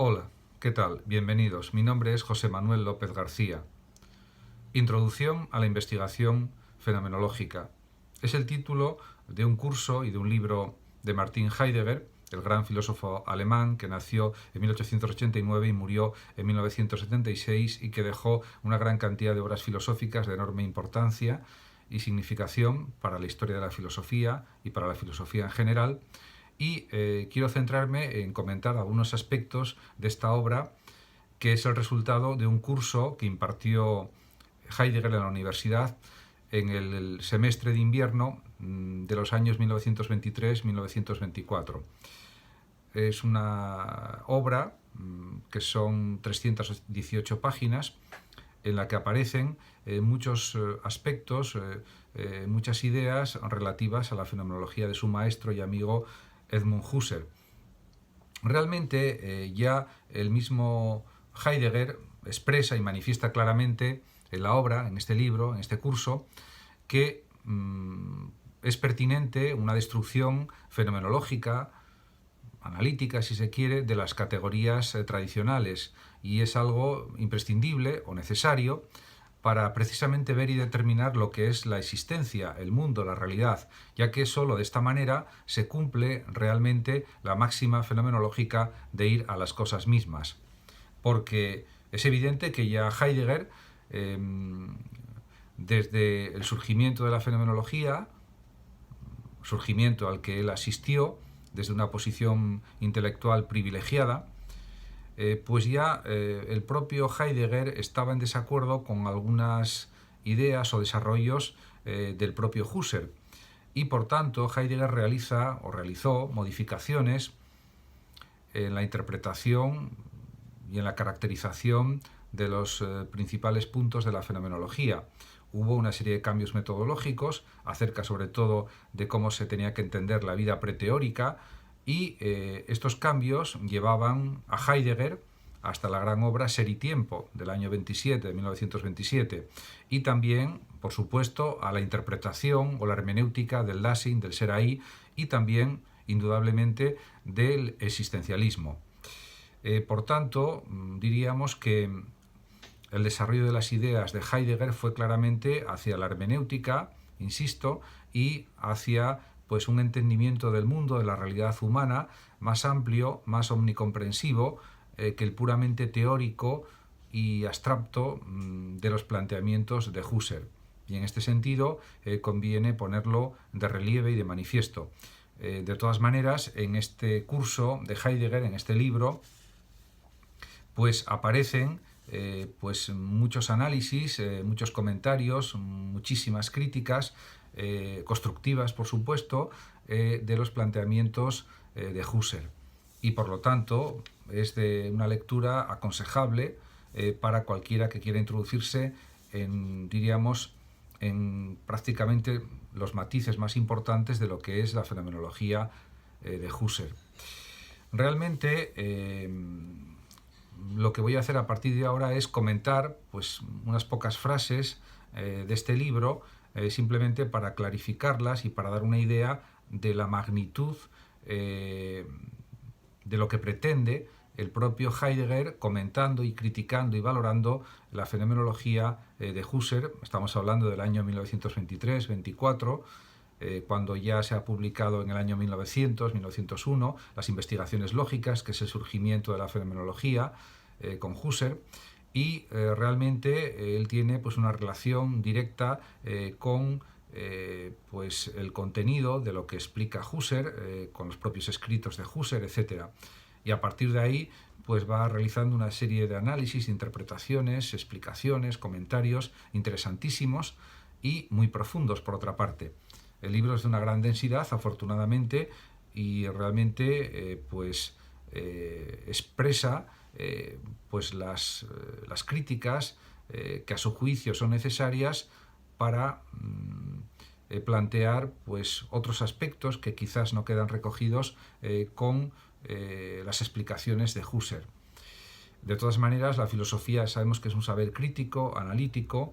Hola, ¿qué tal? Bienvenidos. Mi nombre es José Manuel López García. Introducción a la investigación fenomenológica. Es el título de un curso y de un libro de Martin Heidegger, el gran filósofo alemán que nació en 1889 y murió en 1976 y que dejó una gran cantidad de obras filosóficas de enorme importancia y significación para la historia de la filosofía y para la filosofía en general. Y quiero centrarme en comentar algunos aspectos de esta obra, que es el resultado de un curso que impartió Heidegger en la universidad en el semestre de invierno de los años 1923-1924. Es una obra que son 318 páginas en la que aparecen muchos aspectos, muchas ideas relativas a la fenomenología de su maestro y amigo Edmund Husserl. Realmente ya el mismo Heidegger expresa y manifiesta claramente en la obra, en este libro, en este curso, que es pertinente una destrucción fenomenológica, analítica, si se quiere, de las categorías tradicionales, y es algo imprescindible o necesario para precisamente ver y determinar lo que es la existencia, el mundo, la realidad, ya que sólo de esta manera se cumple realmente la máxima fenomenológica de ir a las cosas mismas. Porque es evidente que ya Heidegger, desde el surgimiento de la fenomenología, surgimiento al que él asistió desde una posición intelectual privilegiada, pues ya el propio Heidegger estaba en desacuerdo con algunas ideas o desarrollos del propio Husserl, y por tanto Heidegger realizó modificaciones en la interpretación y en la caracterización de los principales puntos de la fenomenología. Hubo una serie de cambios metodológicos acerca sobre todo de cómo se tenía que entender la vida preteórica, y estos cambios llevaban a Heidegger hasta la gran obra Ser y Tiempo, del año 27, de 1927, y también, por supuesto, a la interpretación o la hermenéutica del Dasein, del ser ahí, y también, indudablemente, del existencialismo. Por tanto, diríamos que el desarrollo de las ideas de Heidegger fue claramente hacia la hermenéutica, insisto, y hacia pues un entendimiento del mundo, de la realidad humana, más amplio, más omnicomprensivo que el puramente teórico y abstracto de los planteamientos de Husserl. Y en este sentido conviene ponerlo de relieve y de manifiesto. De todas maneras, en este curso de Heidegger, en este libro, pues aparecen pues muchos análisis, muchos comentarios, muchísimas críticas constructivas, por supuesto, de los planteamientos de Husserl. Y por lo tanto es de una lectura aconsejable para cualquiera que quiera introducirse en, diríamos, en prácticamente los matices más importantes de lo que es la fenomenología de Husserl. Realmente lo que voy a hacer a partir de ahora es comentar pues unas pocas frases de este libro, simplemente para clarificarlas y para dar una idea de la magnitud de lo que pretende el propio Heidegger comentando y criticando y valorando la fenomenología de Husserl. Estamos hablando del año 1923-24, cuando ya se ha publicado en el año 1900-1901 las investigaciones lógicas, que es el surgimiento de la fenomenología con Husserl, y realmente él tiene pues una relación directa con pues el contenido de lo que explica Husserl, con los propios escritos de Husserl, etc. Y a partir de ahí pues va realizando una serie de análisis, interpretaciones, explicaciones, comentarios interesantísimos y muy profundos, por otra parte. El libro es de una gran densidad, afortunadamente, y realmente expresa pues las críticas que a su juicio son necesarias para plantear pues otros aspectos que quizás no quedan recogidos con las explicaciones de Husserl. De todas maneras, la filosofía sabemos que es un saber crítico, analítico,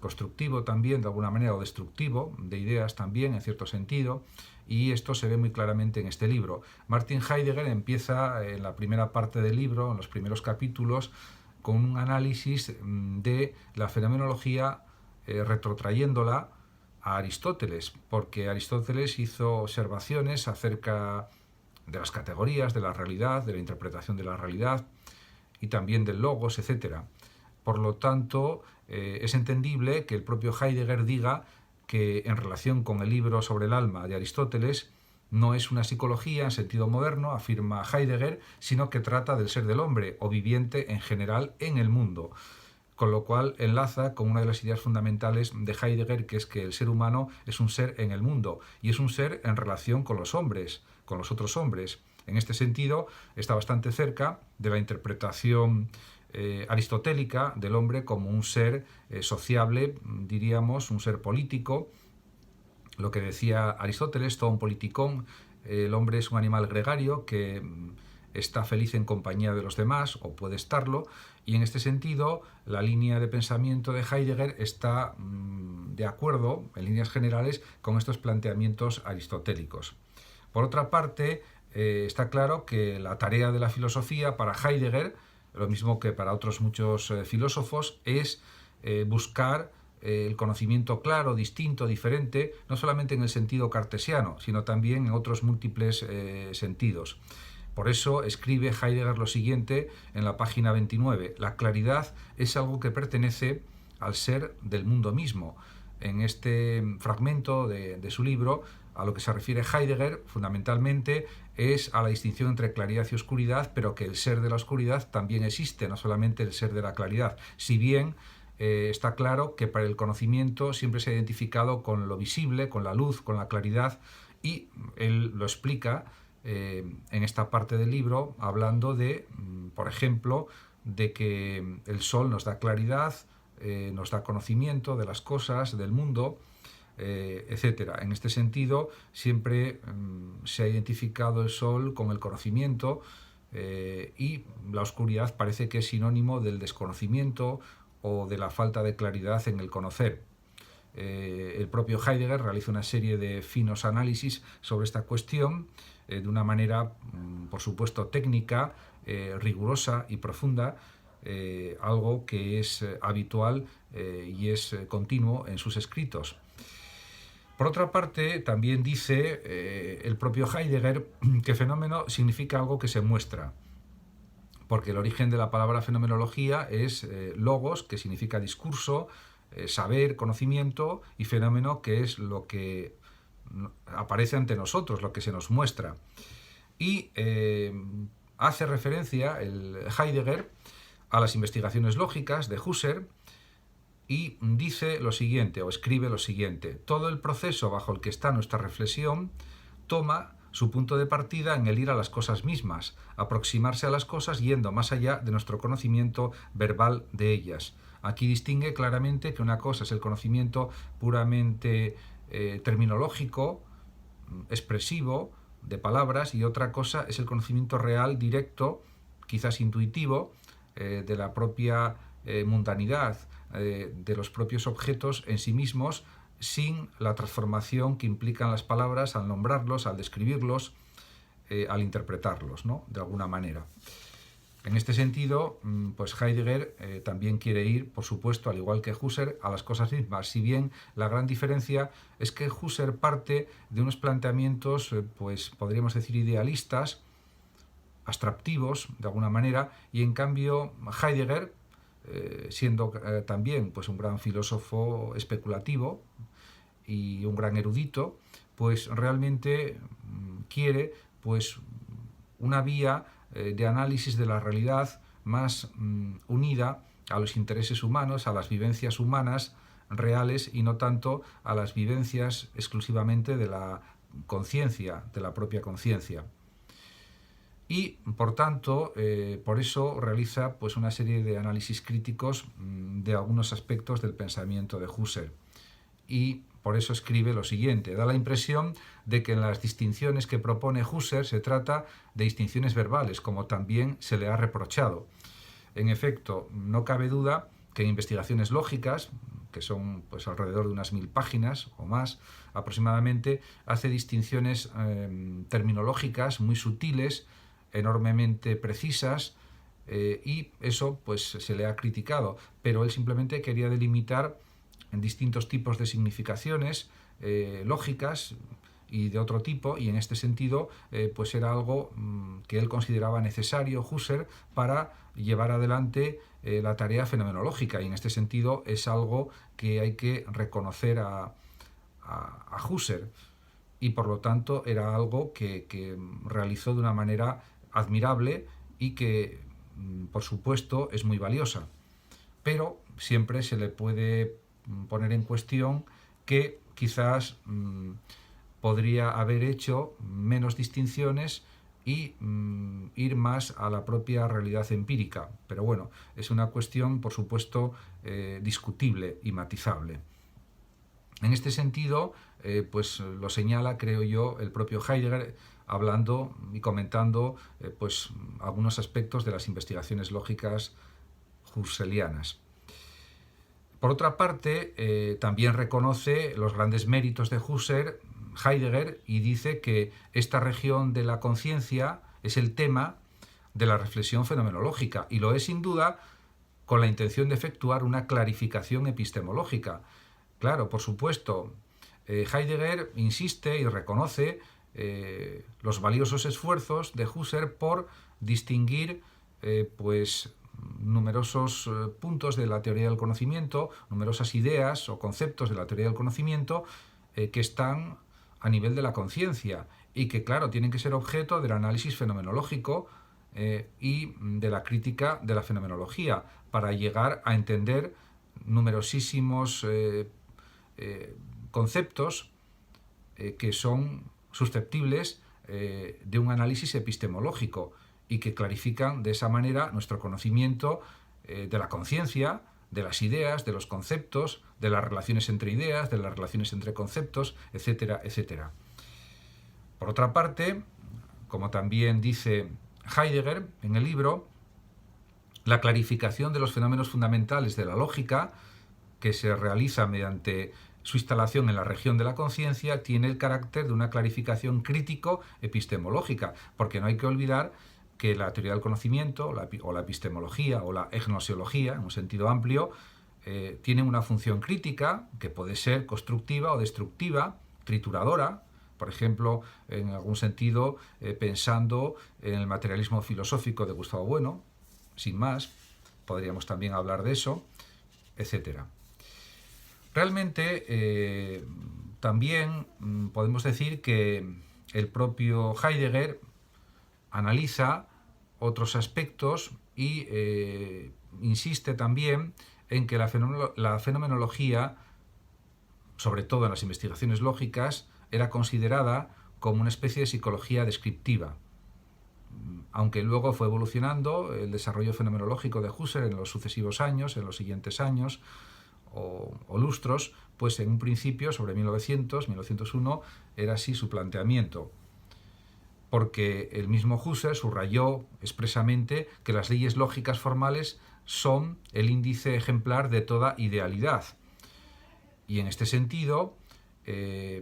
constructivo también, de alguna manera, o destructivo, de ideas también, en cierto sentido, y esto se ve muy claramente en este libro. Martin Heidegger empieza en la primera parte del libro, en los primeros capítulos, con un análisis de la fenomenología, retrotrayéndola a Aristóteles, porque Aristóteles hizo observaciones acerca de las categorías, de la realidad, de la interpretación de la realidad y también del logos, etc. Por lo tanto, es entendible que el propio Heidegger diga que en relación con el libro sobre el alma de Aristóteles no es una psicología en sentido moderno, afirma Heidegger, sino que trata del ser del hombre o viviente en general en el mundo. Con lo cual enlaza con una de las ideas fundamentales de Heidegger, que es que el ser humano es un ser en el mundo y es un ser en relación con los hombres, con los otros hombres. En este sentido, está bastante cerca de la interpretación aristotélica del hombre como un ser sociable, diríamos, un ser político. Lo que decía Aristóteles, todo un politicón, el hombre es un animal gregario que está feliz en compañía de los demás, o puede estarlo, y en este sentido la línea de pensamiento de Heidegger está de acuerdo, en líneas generales, con estos planteamientos aristotélicos. Por otra parte, está claro que la tarea de la filosofía para Heidegger, lo mismo que para otros muchos filósofos, es buscar el conocimiento claro, distinto, diferente, no solamente en el sentido cartesiano, sino también en otros múltiples sentidos. Por eso escribe Heidegger lo siguiente en la página 29. La claridad es algo que pertenece al ser del mundo mismo. En este fragmento de su libro, a lo que se refiere Heidegger fundamentalmente es a la distinción entre claridad y oscuridad, pero que el ser de la oscuridad también existe, no solamente el ser de la claridad. Si bien está claro que para el conocimiento siempre se ha identificado con lo visible, con la luz, con la claridad, y él lo explica en esta parte del libro, hablando de, por ejemplo, de que el sol nos da claridad, nos da conocimiento de las cosas, del mundo, etc. En este sentido, siempre se ha identificado el sol con el conocimiento y la oscuridad parece que es sinónimo del desconocimiento o de la falta de claridad en el conocer. El propio Heidegger realiza una serie de finos análisis sobre esta cuestión de una manera, por supuesto, técnica, rigurosa y profunda, algo que es habitual y es continuo en sus escritos. Por otra parte, también dice el propio Heidegger que fenómeno significa algo que se muestra, porque el origen de la palabra fenomenología es logos, que significa discurso, saber, conocimiento, y fenómeno, que es lo que aparece ante nosotros, lo que se nos muestra. Y hace referencia el Heidegger a las investigaciones lógicas de Husserl y dice lo siguiente, o escribe lo siguiente: todo el proceso bajo el que está nuestra reflexión toma su punto de partida en el ir a las cosas mismas, aproximarse a las cosas yendo más allá de nuestro conocimiento verbal de ellas. Aquí distingue claramente que una cosa es el conocimiento puramente terminológico, expresivo, de palabras, y otra cosa es el conocimiento real, directo, quizás intuitivo, de la propia mundanidad, de los propios objetos en sí mismos, sin la transformación que implican las palabras al nombrarlos, al describirlos, al interpretarlos, ¿no?, de alguna manera. En este sentido, pues Heidegger también quiere ir, por supuesto, al igual que Husserl, a las cosas mismas, si bien la gran diferencia es que Husserl parte de unos planteamientos, pues podríamos decir idealistas, abstractivos, de alguna manera, y en cambio Heidegger, siendo también pues un gran filósofo especulativo y un gran erudito, pues realmente quiere pues una vía de análisis de la realidad más unida a los intereses humanos, a las vivencias humanas reales, y no tanto a las vivencias exclusivamente de la conciencia, de la propia conciencia. Y, por tanto, por eso realiza pues una serie de análisis críticos de algunos aspectos del pensamiento de Husserl. Y por eso escribe lo siguiente: da la impresión de que en las distinciones que propone Husserl se trata de distinciones verbales, como también se le ha reprochado. En efecto, no cabe duda que en investigaciones lógicas, que son pues alrededor de unas 1000 páginas o más aproximadamente, hace distinciones terminológicas muy sutiles, enormemente precisas, y eso pues se le ha criticado, pero él simplemente quería delimitar en distintos tipos de significaciones lógicas y de otro tipo, y en este sentido pues era algo que él consideraba necesario, Husserl, para llevar adelante la tarea fenomenológica, y en este sentido es algo que hay que reconocer a Husserl, y por lo tanto era algo que realizó de una manera admirable y que por supuesto es muy valiosa, pero siempre se le puede poner en cuestión que quizás podría haber hecho menos distinciones y ir más a la propia realidad empírica. Pero bueno, es una cuestión, por supuesto, discutible y matizable. En este sentido, pues lo señala, creo yo, el propio Heidegger, hablando y comentando pues algunos aspectos de las investigaciones lógicas husserlianas. Por otra parte, también reconoce los grandes méritos de Husserl, Heidegger, y dice que esta región de la conciencia es el tema de la reflexión fenomenológica, y lo es sin duda con la intención de efectuar una clarificación epistemológica. Claro, por supuesto, Heidegger insiste y reconoce los valiosos esfuerzos de Husserl por distinguir pues numerosos puntos de la teoría del conocimiento, numerosas ideas o conceptos de la teoría del conocimiento que están a nivel de la conciencia y que, claro, tienen que ser objeto del análisis fenomenológico y de la crítica de la fenomenología para llegar a entender numerosísimos conceptos que son susceptibles de un análisis epistemológico y que clarifican de esa manera nuestro conocimiento de la conciencia, de las ideas, de los conceptos, de las relaciones entre ideas, de las relaciones entre conceptos, etcétera, etcétera. Por otra parte, como también dice Heidegger en el libro, la clarificación de los fenómenos fundamentales de la lógica, que se realiza mediante su instalación en la región de la conciencia, tiene el carácter de una clarificación crítico-epistemológica, porque no hay que olvidar que la teoría del conocimiento, o la epistemología, o la gnosiología, en un sentido amplio, tiene una función crítica, que puede ser constructiva o destructiva, trituradora, por ejemplo, en algún sentido, pensando en el materialismo filosófico de Gustavo Bueno, sin más, podríamos también hablar de eso, etc. Realmente, también podemos decir que el propio Heidegger analiza otros aspectos y insiste también en que la fenomenología, sobre todo en las investigaciones lógicas, era considerada como una especie de psicología descriptiva, aunque luego fue evolucionando el desarrollo fenomenológico de Husserl en los sucesivos años, en los siguientes años o lustros, pues en un principio, sobre 1900-1901, era así su planteamiento, porque el mismo Husserl subrayó expresamente que las leyes lógicas formales son el índice ejemplar de toda idealidad. Y en este sentido,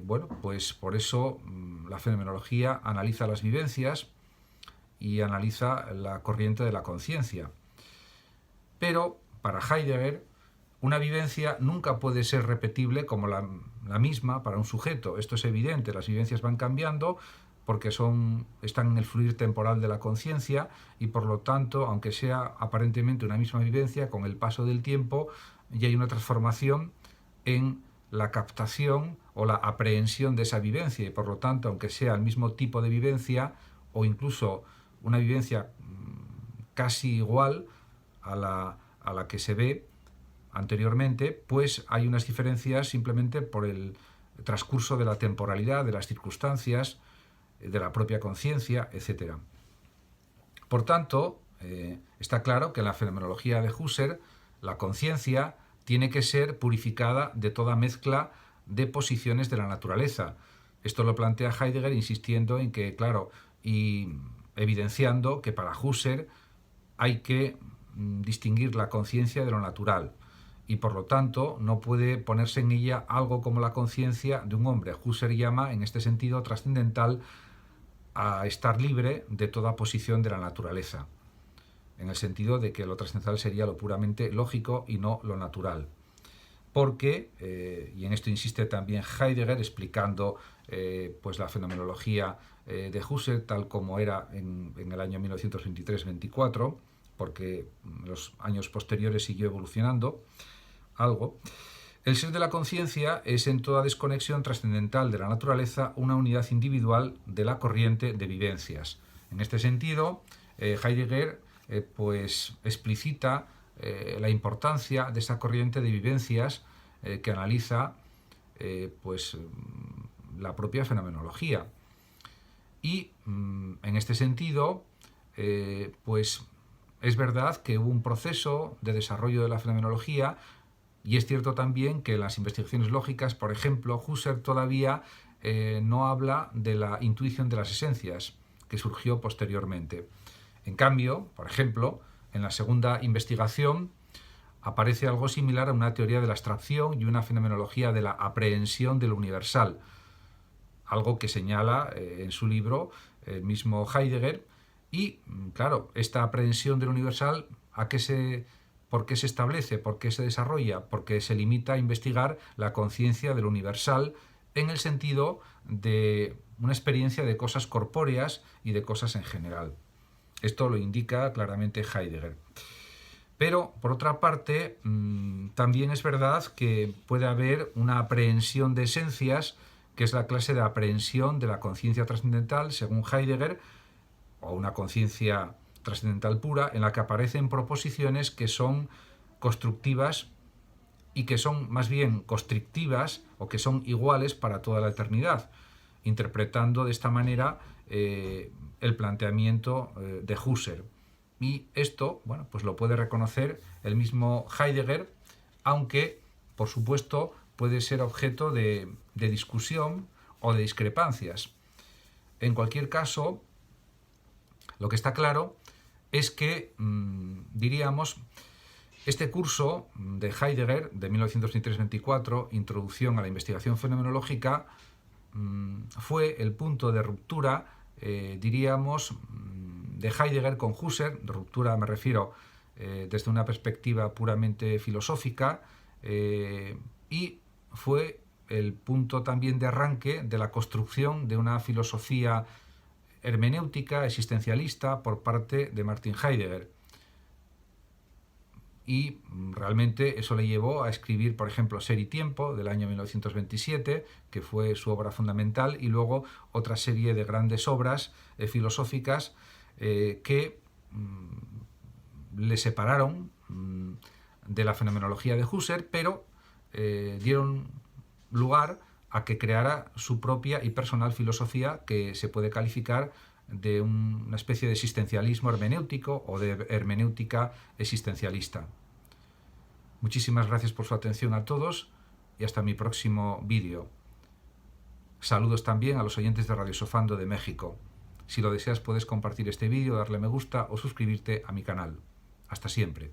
bueno, pues por eso la fenomenología analiza las vivencias y analiza la corriente de la conciencia. Pero para Heidegger, una vivencia nunca puede ser repetible como la misma para un sujeto. Esto es evidente, las vivencias van cambiando porque están en el fluir temporal de la conciencia y por lo tanto, aunque sea aparentemente una misma vivencia, con el paso del tiempo ya hay una transformación en la captación o la aprehensión de esa vivencia y por lo tanto, aunque sea el mismo tipo de vivencia o incluso una vivencia casi igual a la que se ve anteriormente, pues hay unas diferencias simplemente por el transcurso de la temporalidad, de las circunstancias, de la propia conciencia, etc. Por tanto, está claro que en la fenomenología de Husserl la conciencia tiene que ser purificada de toda mezcla de posiciones de la naturaleza. Esto lo plantea Heidegger insistiendo en que, claro, y evidenciando que para Husserl hay que distinguir la conciencia de lo natural. y por lo tanto no puede ponerse en ella algo como la conciencia de un hombre. Husserl llama en este sentido trascendental a estar libre de toda posición de la naturaleza, en el sentido de que lo trascendental sería lo puramente lógico y no lo natural. Porque, y en esto insiste también Heidegger, explicando pues la fenomenología de Husserl tal como era en el año 1923-24, porque en los años posteriores siguió evolucionando algo. El ser de la conciencia es en toda desconexión trascendental de la naturaleza una unidad individual de la corriente de vivencias. En este sentido, Heidegger pues explicita la importancia de esa corriente de vivencias que analiza pues la propia fenomenología. Y en este sentido, pues es verdad que hubo un proceso de desarrollo de la fenomenología, y es cierto también que en las investigaciones lógicas, por ejemplo, Husserl todavía no habla de la intuición de las esencias, que surgió posteriormente. En cambio, por ejemplo, en la segunda investigación aparece algo similar a una teoría de la abstracción y una fenomenología de la aprehensión de lo universal, algo que señala en su libro el mismo Heidegger. Y, claro, esta aprehensión del universal, ¿por qué se establece? ¿Por qué se desarrolla? Porque se limita a investigar la conciencia del universal en el sentido de una experiencia de cosas corpóreas y de cosas en general. Esto lo indica claramente Heidegger. Pero, por otra parte, también es verdad que puede haber una aprehensión de esencias, que es la clase de aprehensión de la conciencia trascendental, según Heidegger, o una conciencia trascendental pura, en la que aparecen proposiciones que son constructivas y que son más bien constrictivas o que son iguales para toda la eternidad, interpretando de esta manera el planteamiento de Husserl. Y esto, bueno, pues lo puede reconocer el mismo Heidegger, aunque, por supuesto, puede ser objeto de discusión o de discrepancias. En cualquier caso, lo que está claro es que, diríamos, este curso de Heidegger, de 1923-24, Introducción a la investigación fenomenológica, fue el punto de ruptura, diríamos, de Heidegger con Husserl. De ruptura me refiero desde una perspectiva puramente filosófica, y fue el punto también de arranque de la construcción de una filosofía hermenéutica existencialista por parte de Martin Heidegger. Y realmente eso le llevó a escribir, por ejemplo, Ser y Tiempo, del año 1927, que fue su obra fundamental, y luego otra serie de grandes obras filosóficas que le separaron de la fenomenología de Husserl, pero dieron lugar a que creara su propia y personal filosofía, que se puede calificar de una especie de existencialismo hermenéutico o de hermenéutica existencialista. Muchísimas gracias por su atención a todos y hasta mi próximo vídeo. Saludos también a los oyentes de Radio Sofando de México. Si lo deseas, puedes compartir este vídeo, darle me gusta o suscribirte a mi canal. Hasta siempre.